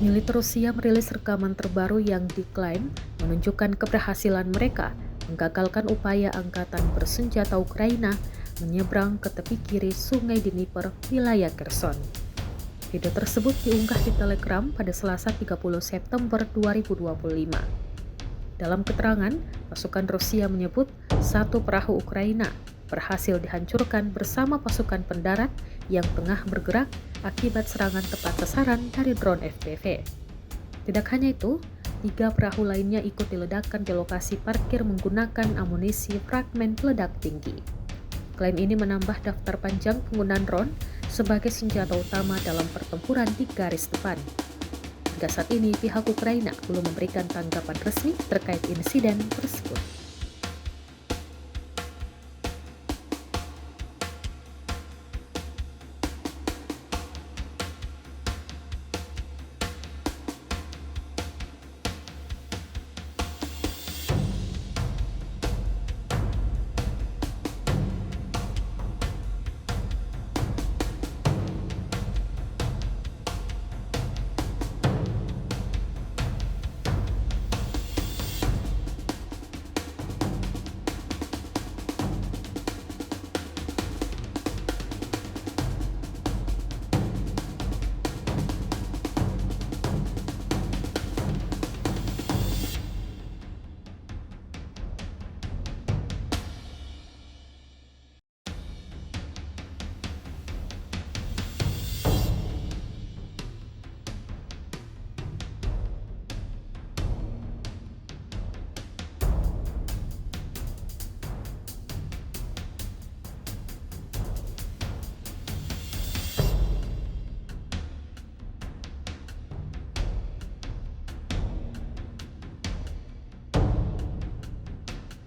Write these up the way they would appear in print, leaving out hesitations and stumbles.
Militer Rusia merilis rekaman terbaru yang diklaim menunjukkan keberhasilan mereka menggagalkan upaya angkatan bersenjata Ukraina menyeberang ke tepi kiri Sungai Dnieper, wilayah Kherson. Video tersebut diunggah di Telegram pada Selasa 30 September 2025. Dalam keterangan, pasukan Rusia menyebut satu perahu Ukraina berhasil dihancurkan bersama pasukan pendarat yang tengah bergerak akibat serangan tepat sasaran dari drone FPV. Tidak hanya itu, 3 perahu lainnya ikut diledakkan di lokasi parkir menggunakan amunisi fragmen peledak tinggi. Klaim ini menambah daftar panjang penggunaan drone sebagai senjata utama dalam pertempuran di garis depan. Hingga saat ini, pihak Ukraina belum memberikan tanggapan resmi terkait insiden tersebut.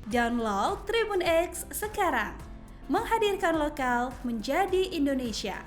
Download Tribun X sekarang, menghadirkan lokal menjadi Indonesia.